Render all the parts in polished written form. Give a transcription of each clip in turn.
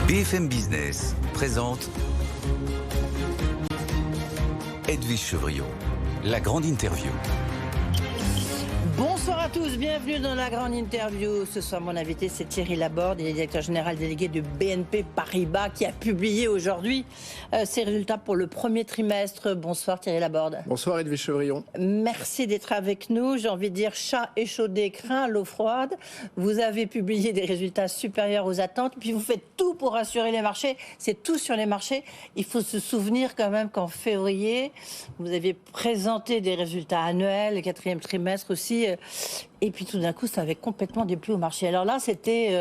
BFM Business présente Edwige Chevrillon, la grande interview. Bonsoir à tous, bienvenue dans la grande interview. Ce soir, mon invité, c'est Thierry Laborde, il est directeur général délégué de BNP Paribas, qui a publié aujourd'hui ses résultats pour le premier trimestre. Bonsoir Thierry Laborde. Bonsoir Edwige Chevrillon. Merci d'être avec nous. J'ai envie de dire chat échaudé craint l'eau froide. Vous avez publié des résultats supérieurs aux attentes, puis vous faites tout pour rassurer les marchés. C'est tout sur les marchés. Il faut se souvenir quand même qu'en février, vous aviez présenté des résultats annuels, le quatrième trimestre aussi. Et puis tout d'un coup, ça avait complètement déplu au marché. Alors là, c'était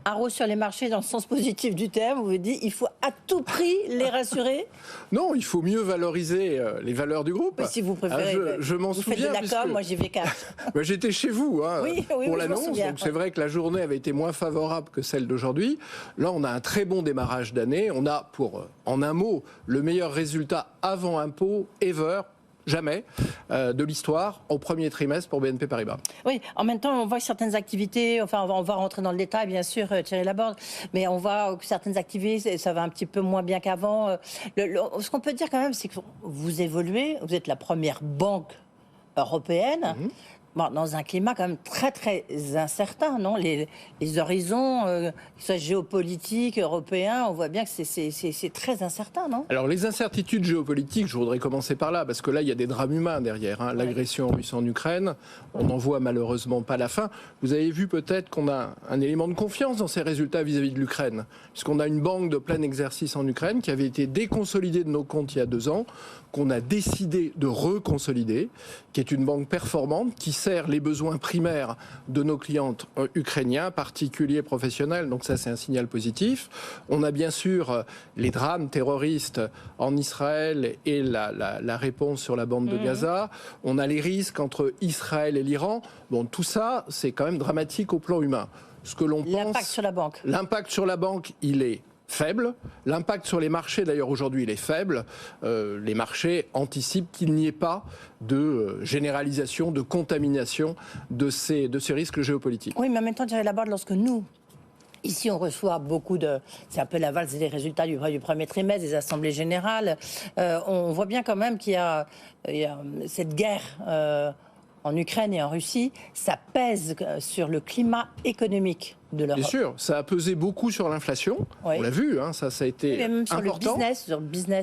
un rose sur les marchés dans le sens positif du terme. Vous vous dites, il faut à tout prix les rassurer. Non, il faut mieux valoriser les valeurs du groupe. Mais si vous préférez, je m'en souviens. Vous faites de la com, moi j'y vais quatre. J'étais chez vous pour l'annonce. Donc c'est vrai que la journée avait été moins favorable que celle d'aujourd'hui. Là, on a un très bon démarrage d'année. On a, en un mot, le meilleur résultat avant impôt ever. Jamais de l'histoire au premier trimestre pour BNP Paribas. Oui, en même temps, on voit que certaines activités, enfin on va rentrer dans le détail bien sûr, Thierry Laborde, mais on voit que certaines activités, ça va un petit peu moins bien qu'avant. Ce qu'on peut dire quand même, c'est que vous évoluez, vous êtes la première banque européenne. Bon, dans un climat quand même très très incertain, non ? Les horizons, qu'ils soient géopolitiques, européens, on voit bien que c'est très incertain, non ? Alors les incertitudes géopolitiques, je voudrais commencer par là, parce que là il y a des drames humains derrière. L'agression russe en Ukraine, on n'en voit malheureusement pas la fin. Vous avez vu peut-être qu'on a un élément de confiance dans ces résultats vis-à-vis de l'Ukraine, puisqu'on a une banque de plein exercice en Ukraine qui avait été déconsolidée de nos comptes il y a 2 ans, qu'on a décidé de reconsolider, qui est une banque performante, qui sert les besoins primaires de nos clients ukrainiens, particuliers, professionnels, donc ça c'est un signal positif. On a bien sûr les drames terroristes en Israël et la réponse sur la bande de Gaza. On a les risques entre Israël et l'Iran. Bon, tout ça, c'est quand même dramatique au plan humain. Ce que l'on pense, l'impact sur la banque. L'impact sur la banque, il est faible. L'impact sur les marchés, d'ailleurs, aujourd'hui, il est faible. Les marchés anticipent qu'il n'y ait pas de généralisation, de contamination de ces risques géopolitiques. Oui, mais en même temps, Thierry Laborde, lorsque nous, ici, on reçoit beaucoup de... C'est un peu la valse des résultats du premier trimestre, des assemblées générales. On voit bien quand même qu'il y a cette guerre en Ukraine et en Russie. Ça pèse sur le climat économique de l'Europe. Bien sûr, ça a pesé beaucoup sur l'inflation. Oui. On l'a vu, ça a été mais même sur important.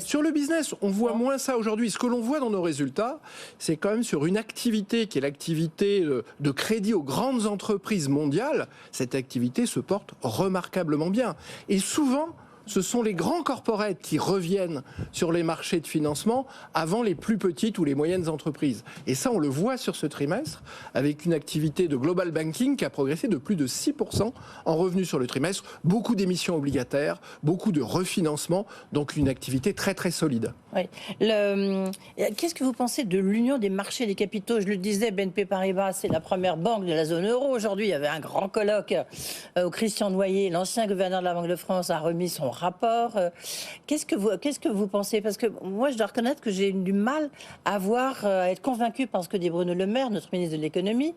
Sur le business, on voit moins ça aujourd'hui. Ce que l'on voit dans nos résultats, c'est quand même sur une activité qui est l'activité de crédit aux grandes entreprises mondiales. Cette activité se porte remarquablement bien. Et souvent, ce sont les grands corporates qui reviennent sur les marchés de financement avant les plus petites ou les moyennes entreprises. Et ça, on le voit sur ce trimestre, avec une activité de global banking qui a progressé de plus de 6% en revenus sur le trimestre. Beaucoup d'émissions obligataires, beaucoup de refinancement, donc une activité très très solide. Oui. Qu'est-ce que vous pensez de l'union des marchés des capitaux ? Je le disais, BNP Paribas, c'est la première banque de la zone euro. Aujourd'hui, il y avait un grand colloque où Christian Noyer, l'ancien gouverneur de la Banque de France, a remis son rapport. Qu'est-ce que vous pensez ? Parce que moi, je dois reconnaître que j'ai du mal à être convaincu par ce que dit Bruno Le Maire, notre ministre de l'économie,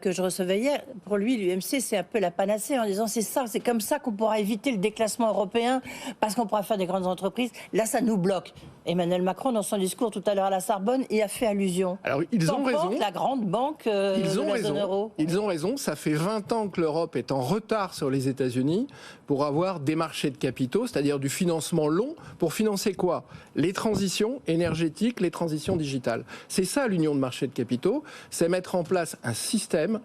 que je recevais hier. Pour lui, l'UMC, c'est un peu la panacée en disant c'est comme ça qu'on pourra éviter le déclassement européen parce qu'on pourra faire des grandes entreprises. Là, ça nous bloque. Emmanuel Macron, dans son discours tout à l'heure à la Sorbonne, y a fait allusion. Alors, ils ont raison. La grande banque de la zone euro. Ils ont raison. Ça fait 20 ans que l'Europe est en retard sur les États-Unis pour avoir des marchés de capitaux, c'est-à-dire du financement long, pour financer quoi ? Les transitions énergétiques, les transitions digitales. C'est ça l'union de marchés de capitaux, c'est mettre en place un système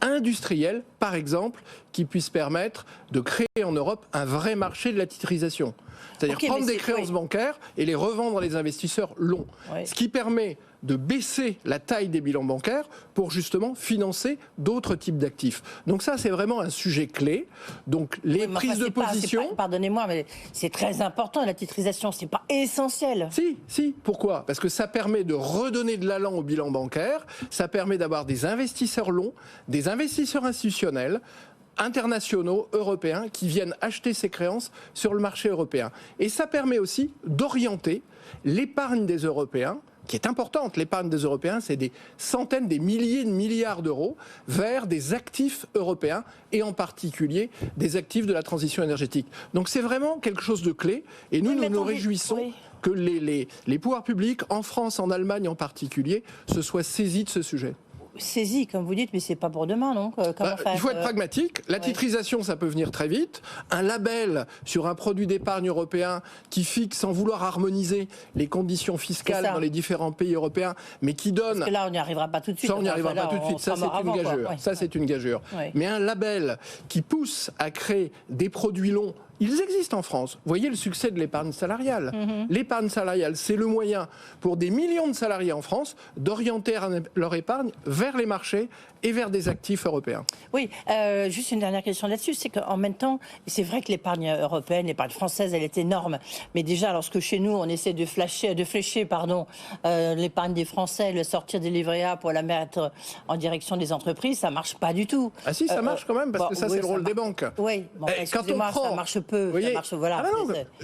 industriel, par exemple, qui puisse permettre de créer en Europe un vrai marché de la titrisation. C'est-à-dire prendre des créances bancaires et les revendre à des investisseurs longs. Oui. Ce qui permet de baisser la taille des bilans bancaires pour justement financer d'autres types d'actifs. Donc ça, c'est vraiment un sujet clé. Donc les prises de position... Pardonnez-moi, mais c'est très important, la titrisation. C'est pas essentiel. Si. Pourquoi ? Parce que ça permet de redonner de l'allant au bilan bancaire. Ça permet d'avoir des investisseurs longs, des investisseurs institutionnels, internationaux, européens, qui viennent acheter ces créances sur le marché européen. Et ça permet aussi d'orienter l'épargne des Européens qui est importante. L'épargne des Européens, c'est des centaines, des milliers de milliards d'euros vers des actifs européens et en particulier des actifs de la transition énergétique. Donc c'est vraiment quelque chose de clé et nous nous réjouissons que les pouvoirs publics, en France, en Allemagne en particulier, se soient saisis de ce sujet. Saisi, comme vous dites, mais c'est pas pour demain, non? Comment faire, il faut être pragmatique. La titrisation, ça peut venir très vite. Un label sur un produit d'épargne européen qui fixe, sans vouloir harmoniser les conditions fiscales dans les différents pays européens, mais qui donne... Parce que là, on n'y arrivera pas tout de suite. Ça, on n'y arrivera pas tout de suite. Ça, c'est une gageure. Ça, c'est une gageure. Mais un label qui pousse à créer des produits longs, ils existent en France. Vous voyez le succès de l'épargne salariale. L'épargne salariale, c'est le moyen pour des millions de salariés en France d'orienter leur épargne vers les marchés et vers des actifs européens. Oui, juste une dernière question là-dessus, c'est qu'en même temps, c'est vrai que l'épargne européenne, l'épargne française, elle est énorme. Mais déjà, lorsque chez nous, on essaie de flécher l'épargne des Français, le sortir des livrets A pour la mettre en direction des entreprises, ça marche pas du tout. Ah si, ça marche quand même, parce que ça, c'est le rôle des banques. Oui, bon, excusez-moi, ça marche peu. Voyez, ça marche, voilà.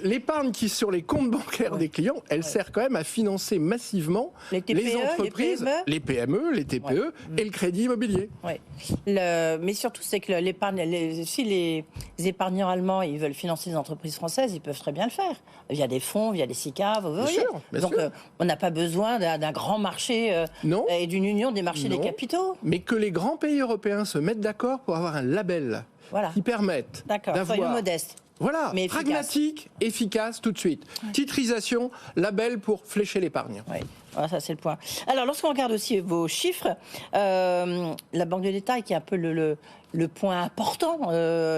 L'épargne qui est sur les comptes bancaires des clients, elle sert quand même à financer massivement les entreprises, les PME, les TPE et le crédit immobilier. Oui. Mais surtout, c'est que l'épargne, si les épargnants allemands ils veulent financer des entreprises françaises, ils peuvent très bien le faire. Via des fonds, via des SICAV. Donc, on n'a pas besoin d'un grand marché et d'une union des marchés des capitaux. Mais que les grands pays européens se mettent d'accord pour avoir un label qui permette d'avoir... Soyons modestes. Voilà, mais pragmatique, efficace tout de suite. Titrisation, label pour flécher l'épargne. Oui. Voilà, ça c'est le point. Alors, lorsqu'on regarde aussi vos chiffres, la Banque de l'État, qui est un peu le point important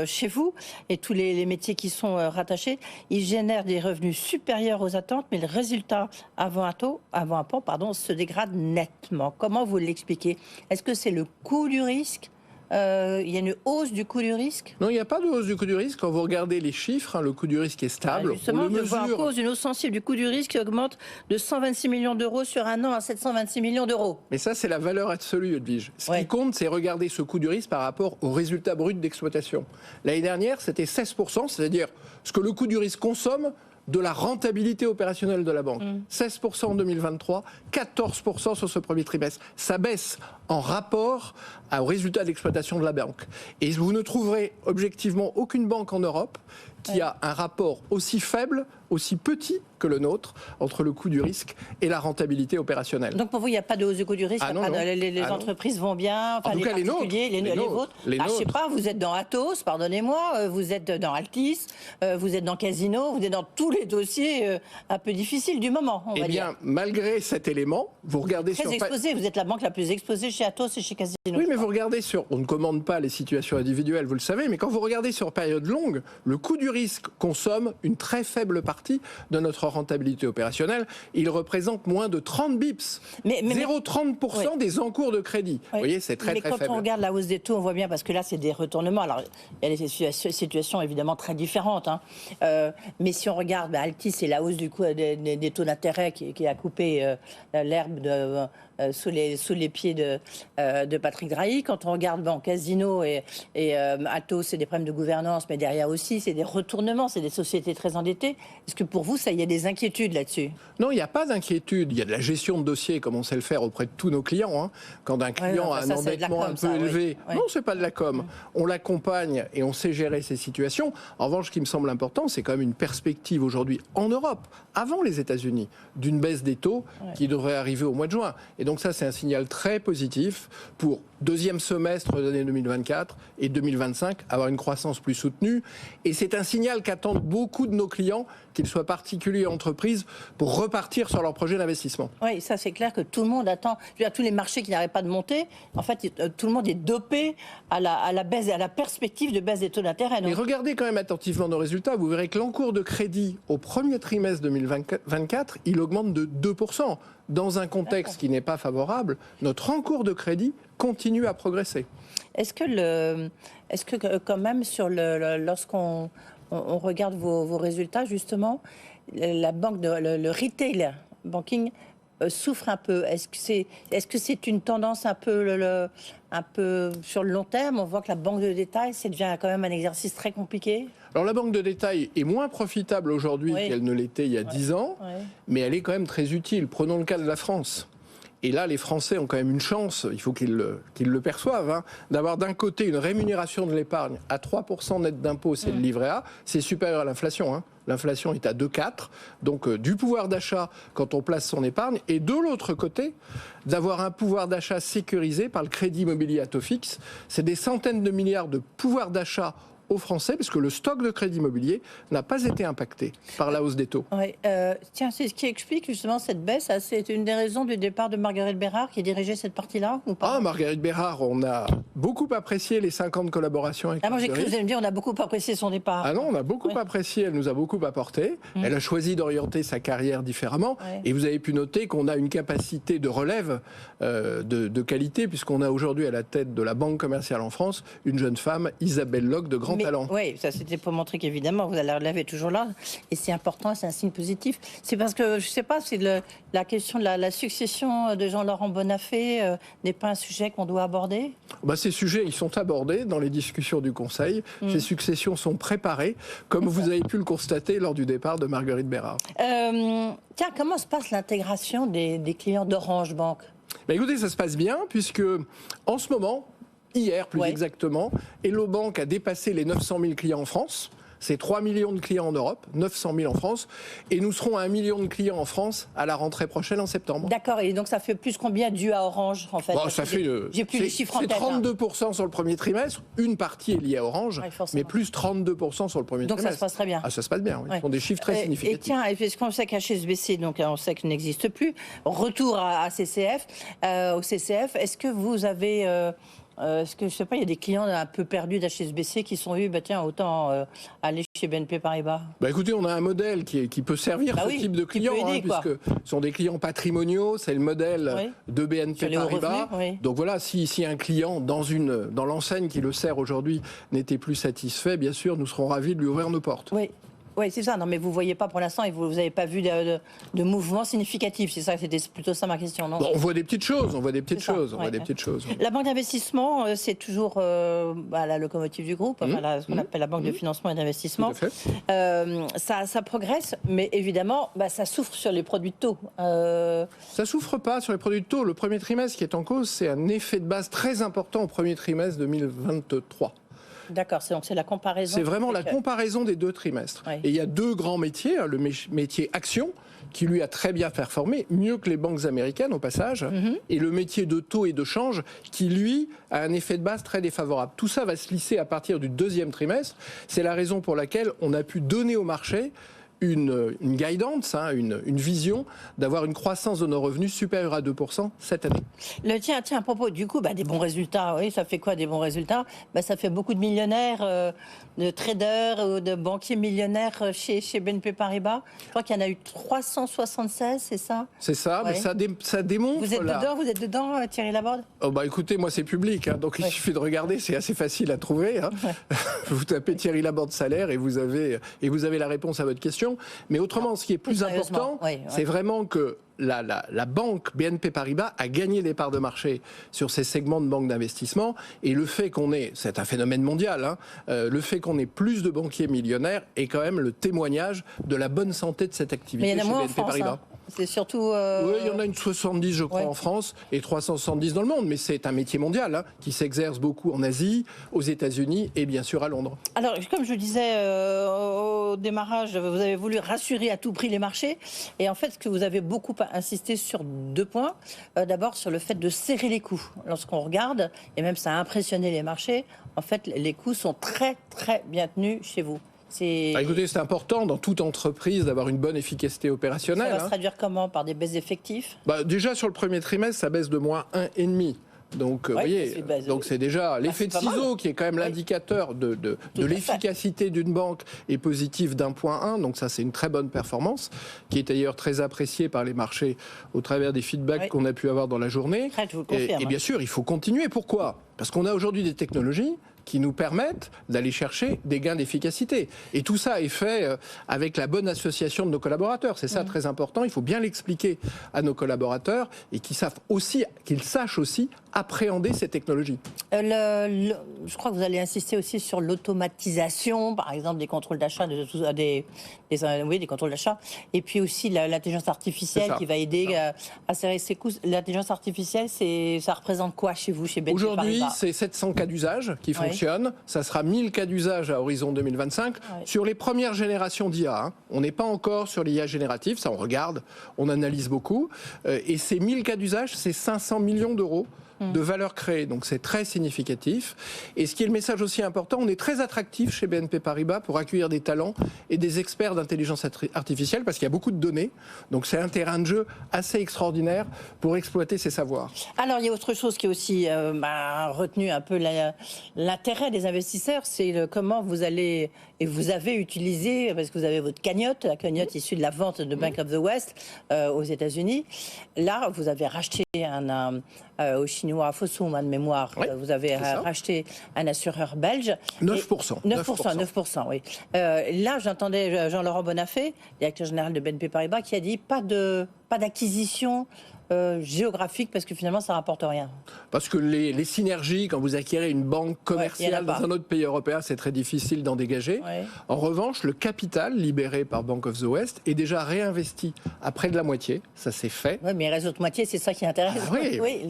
chez vous, et tous les métiers qui sont rattachés, ils génèrent des revenus supérieurs aux attentes, mais le résultat avant un pan, se dégrade nettement. Comment vous l'expliquez? Est-ce que c'est le coût du risque? Il y a une hausse du coût du risque? Non, il n'y a pas de hausse du coût du risque. Quand vous regardez les chiffres, le coût du risque est stable. Justement, on voit en cause une hausse sensible du coût du risque qui augmente de 126 millions d'euros sur un an à 726 millions d'euros. Mais ça, c'est la valeur absolue, Edwige. Ce qui compte, c'est regarder ce coût du risque par rapport au résultat brut d'exploitation. L'année dernière, c'était 16%, c'est-à-dire ce que le coût du risque consomme de la rentabilité opérationnelle de la banque. 16% en 2023, 14% sur ce premier trimestre. Ça baisse en rapport au résultat d'exploitation de la banque. Et vous ne trouverez objectivement aucune banque en Europe qui a un rapport aussi faible, aussi petit que le nôtre entre le coût du risque et la rentabilité opérationnelle. Donc pour vous, il n'y a pas de hausse du coût du risque, les entreprises vont bien, en tout cas, les vôtres. Je ne sais pas, vous êtes dans Atos, pardonnez-moi, vous êtes dans Altis, vous êtes dans Casino, vous êtes dans tous les dossiers un peu difficiles du moment, on va dire. Eh bien, malgré cet élément, vous regardez très exposé, vous êtes la banque la plus exposée chez Atos et chez Casino. Oui, mais vous regardez on ne commande pas les situations individuelles, vous le savez, mais quand vous regardez sur période longue, le coût du risque consomme une très faible partie de notre rentabilité opérationnelle. Il représente moins de 30 bips, 0,30% des encours de crédit. Vous voyez, c'est très faible. Mais quand on regarde la hausse des taux, on voit bien, parce que là, c'est des retournements. Alors, il y a des situations évidemment très différentes. Mais si on regarde Altis, c'est la hausse du coût des taux d'intérêt qui a coupé l'herbe sous les pieds de Patrick Drahi. Quand on regarde Casino et Atos, c'est des problèmes de gouvernance, mais derrière aussi, c'est des retournements, c'est des sociétés très endettées. Est-ce que pour vous, ça y a des inquiétudes là-dessus? Non, il n'y a pas d'inquiétude. Il y a de la gestion de dossier, comme on sait le faire auprès de tous nos clients. Quand un client a un endettement un peu élevé, non, c'est pas de la com. On l'accompagne et on sait gérer ces situations. En revanche, ce qui me semble important, c'est quand même une perspective aujourd'hui en Europe, avant les États-Unis, d'une baisse des taux qui devrait arriver au mois de juin. Et donc ça, c'est un signal très positif pour deuxième semestre de l'année 2024 et 2025, avoir une croissance plus soutenue. Et c'est un signal qu'attendent beaucoup de nos clients, qu'ils soient particuliers ou entreprises, pour repartir sur leur projet d'investissement. Oui, ça c'est clair que tout le monde attend. Je veux dire, tous les marchés qui n'arrêtent pas de monter, en fait, tout le monde est dopé à la baisse, à la perspective de baisse des taux d'intérêt. Mais regardez quand même attentivement nos résultats. Vous verrez que l'encours de crédit au premier trimestre 2024, il augmente de 2%. Dans un contexte qui n'est pas favorable, notre encours de crédit continue à progresser. Est-ce que quand même, lorsqu'on regarde vos résultats, justement, la banque le retail banking souffre un peu. Est-ce que c'est une tendance un peu sur le long terme? On voit que la banque de détail, ça devient quand même un exercice très compliqué. Alors la banque de détail est moins profitable aujourd'hui qu'elle ne l'était il y a 10 ans, mais elle est quand même très utile. Prenons le cas de la France. Et là, les Français ont quand même une chance, il faut qu'ils le perçoivent, d'avoir d'un côté une rémunération de l'épargne à 3% net d'impôt, c'est le livret A, c'est supérieur à l'inflation. L'inflation est à 2,4, donc du pouvoir d'achat quand on place son épargne. Et de l'autre côté, d'avoir un pouvoir d'achat sécurisé par le crédit immobilier à taux fixe. C'est des centaines de milliards de pouvoir d'achat aux Français, parce que le stock de crédit immobilier n'a pas été impacté par la hausse des taux. Oui, tiens, c'est ce qui explique justement cette baisse. C'est une des raisons du départ de Marguerite Bérard qui dirigeait cette partie-là, ou pas? Marguerite Bérard, on a beaucoup apprécié les 5 ans de collaboration avec moi j'ai cru que vous allez me dire on a beaucoup apprécié son départ. Ah non, on a beaucoup apprécié, elle nous a beaucoup apporté. Elle a choisi d'orienter sa carrière différemment. Et vous avez pu noter qu'on a une capacité de relève de qualité, puisqu'on a aujourd'hui à la tête de la Banque commerciale en France une jeune femme, Isabelle Locke, de grand talent. Oui, ça c'était pour montrer qu'évidemment, vous allez la relève est toujours là. Et c'est important, c'est un signe positif. C'est parce que, je ne sais pas, c'est la question de la succession de Jean-Laurent Bonnafé n'est pas un sujet qu'on doit aborder? Ces sujets, ils sont abordés dans les discussions du Conseil. Ces successions sont préparées, comme vous avez pu le constater lors du départ de Marguerite Bérard. Tiens, comment se passe l'intégration des clients d'Orange Bank? Écoutez, ça se passe bien, puisque en ce moment, hier plus exactement, Hello Bank a dépassé les 900 000 clients en France. C'est 3 millions de clients en Europe, 900 000 en France, et nous serons à 1 million de clients en France à la rentrée prochaine en septembre. D'accord, et donc ça fait plus combien dû à Orange en fait? J'ai plus les chiffres en tête. C'est 32% sur le premier trimestre, une partie est liée à Orange, mais plus 32% sur le premier trimestre. Donc ça se passe très bien. Ça se passe bien, oui. Ce sont des chiffres très significatifs. Et tiens, parce qu'on sait qu'HSBC, donc on sait qu'il n'existe plus, retour à CCF, au CCF, est-ce que vous avez... est-ce que, je sais pas, il y a des clients un peu perdus d'HSBC qui sont eu, autant aller chez BNP Paribas? Écoutez, on a un modèle qui peut servir ce type de clients, puisque ce sont des clients patrimoniaux, c'est le modèle de BNP Paribas. Donc voilà, si un client dans l'enseigne qui le sert aujourd'hui n'était plus satisfait, bien sûr, nous serons ravis de lui ouvrir nos portes. Oui, c'est ça. Non, mais vous ne voyez pas pour l'instant et vous n'avez pas vu de mouvement significatif. C'est ça, c'était plutôt ça ma question, non? On voit des petites choses, La banque d'investissement, c'est toujours la locomotive du groupe, ce qu'on appelle la banque de financement et d'investissement. Ça progresse, mais évidemment, ça souffre sur les produits de taux. Ça souffre pas sur les produits de taux. Le premier trimestre qui est en cause, c'est un effet de base très important au premier trimestre 2023. D'accord, c'est la comparaison. C'est vraiment la comparaison des deux trimestres. Et il y a deux grands métiers. Le métier action, qui lui a très bien performé, mieux que les banques américaines au passage, et le métier de taux et de change, qui lui a un effet de base très défavorable. Tout ça va se lisser à partir du deuxième trimestre. C'est la raison pour laquelle on a pu donner au marché une guidance, une vision d'avoir une croissance de nos revenus supérieure à 2% cette année. Tiens, à propos du coup, des bons résultats, ça fait quoi des bons résultats? Ça fait beaucoup de millionnaires, de traders ou de banquiers millionnaires chez BNP Paribas. Je crois qu'il y en a eu 376, c'est ça? C'est ça, mais ça démontre... Vous êtes dedans, Thierry Laborde? Écoutez, moi c'est public, donc il suffit de regarder, c'est assez facile à trouver. Vous tapez Thierry Laborde salaire et vous avez la réponse à votre question. Mais autrement, ce qui est plus important, c'est vraiment que la banque BNP Paribas a gagné des parts de marché sur ces segments de banques d'investissement. Et le fait qu'on ait, c'est un phénomène mondial, le fait qu'on ait plus de banquiers millionnaires est quand même le témoignage de la bonne santé de cette activité chez BNP Paribas. C'est surtout... Oui, il y en a une 70, je crois, en France et 370 dans le monde. Mais c'est un métier mondial qui s'exerce beaucoup en Asie, aux États-Unis et bien sûr à Londres. Alors, comme je disais au démarrage, vous avez voulu rassurer à tout prix les marchés. Et en fait, ce que vous avez beaucoup insisté sur deux points. D'abord, sur le fait de serrer les coûts. Lorsqu'on regarde, et même ça a impressionné les marchés, en fait, les coûts sont très, très bien tenus chez vous. Écoutez, c'est important dans toute entreprise d'avoir une bonne efficacité opérationnelle. Ça va se traduire comment? Par des baisses d'effectifs? Déjà sur le premier trimestre, ça baisse de moins 1,5. Donc, vous voyez, c'est déjà l'effet de ciseau qui est quand même l'indicateur de l'efficacité d'une banque est positif d'1,1. Donc ça, c'est une très bonne performance qui est d'ailleurs très appréciée par les marchés au travers des feedbacks qu'on a pu avoir dans la journée. Je vous confirme. Et bien sûr, il faut continuer. Pourquoi? Parce qu'on a aujourd'hui des technologies qui nous permettent d'aller chercher des gains d'efficacité. Et tout ça est fait avec la bonne association de nos collaborateurs. C'est ça très important. Il faut bien l'expliquer à nos collaborateurs et qu'ils sachent aussi appréhender ces technologies. Je crois que vous allez insister aussi sur l'automatisation, par exemple des contrôles d'achat, des contrôles d'achat, et puis aussi l'intelligence artificielle qui va aider à serrer ses coûts. L'intelligence artificielle, ça représente quoi chez vous, chez BNP Paribas ? Aujourd'hui, c'est 700 cas d'usage qui fonctionnent. Ça sera 1000 cas d'usage à horizon 2025. Sur les premières générations d'IA, on n'est pas encore sur l'IA générative. Ça, on regarde, on analyse beaucoup. Et ces 1000 cas d'usage, c'est 500 millions d'euros de valeur créée. Donc c'est très significatif. Et ce qui est le message aussi important, on est très attractif chez BNP Paribas pour accueillir des talents et des experts d'intelligence artificielle parce qu'il y a beaucoup de données. Donc c'est un terrain de jeu assez extraordinaire pour exploiter ces savoirs. Alors il y a autre chose qui est aussi retenu un peu l'intérêt des investisseurs, c'est comment vous allez et vous avez utilisé, parce que vous avez votre cagnotte, la cagnotte issue de la vente de Bank of the West aux États-Unis. Là, vous avez racheté au chinois Fosun, de mémoire, vous avez racheté un assureur belge. 9%. 9%, oui. Là, j'entendais Jean-Laurent Bonnafé, directeur général de BNP Paribas, qui a dit pas d'acquisition géographique parce que finalement ça ne rapporte rien. Parce que les synergies, quand vous acquérez une banque commerciale dans un autre pays européen, c'est très difficile d'en dégager. En revanche, le capital libéré par Bank of the West est déjà réinvesti à près de la moitié. Ça c'est fait. Oui, mais il reste l'autre moitié, c'est ça qui intéresse.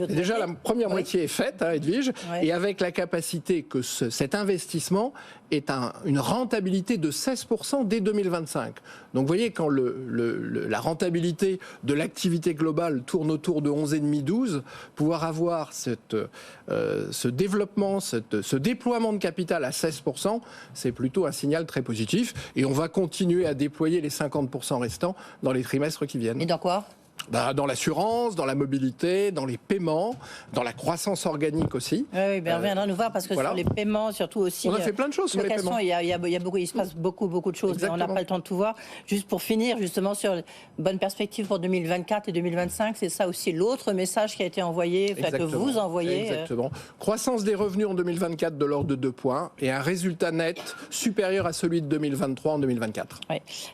Déjà la première moitié est faite, Edwige, et avec la capacité que cet investissement est une rentabilité de 16% dès 2025. Donc vous voyez, quand la rentabilité de l'activité globale tourne autour de 11,5-12, pouvoir avoir ce développement, ce déploiement de capital à 16%, c'est plutôt un signal très positif. Et on va continuer à déployer les 50% restants dans les trimestres qui viennent. Et dans quoi ? Dans l'assurance, dans la mobilité, dans les paiements, dans la croissance organique aussi. Oui, on viendra nous voir parce que sur les paiements, surtout aussi. On a fait plein de choses sur les paiements. Il se passe beaucoup de choses, mais on n'a pas le temps de tout voir. Juste pour finir, justement, sur une bonne perspective pour 2024 et 2025, c'est ça aussi l'autre message qui a été envoyé, que vous envoyez. Exactement. Croissance des revenus en 2024 de l'ordre de 2 points et un résultat net supérieur à celui de 2023 en 2024.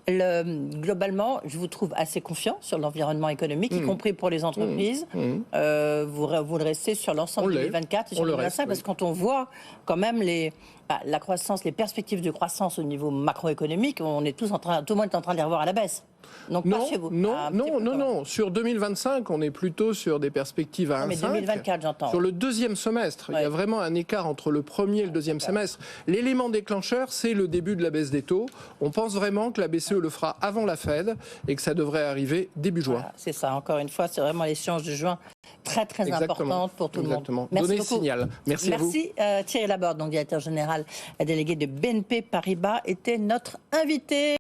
Globalement, je vous trouve assez confiant sur l'environnement économique, y compris pour les entreprises. Vous le restez sur l'ensemble de 2024 et sur 2025, parce que quand on voit quand même la croissance, les perspectives de croissance au niveau macroéconomique, tout le monde est en train de les revoir à la baisse. Donc pas chez vous. Non. Sur 2025, on est plutôt sur des perspectives à 1,5. Mais 2024, j'entends. Sur le deuxième semestre, il y a vraiment un écart entre le premier et le deuxième semestre. L'élément déclencheur, c'est le début de la baisse des taux. On pense vraiment que la BCE le fera avant la Fed et que ça devrait arriver début juin. Voilà, c'est ça, encore une fois, c'est vraiment l'échéance de juin très importante pour tout le monde. Merci Donnez beaucoup. Signal. Merci à vous. Thierry Laborde, donc directeur général délégué de BNP Paribas, était notre invité.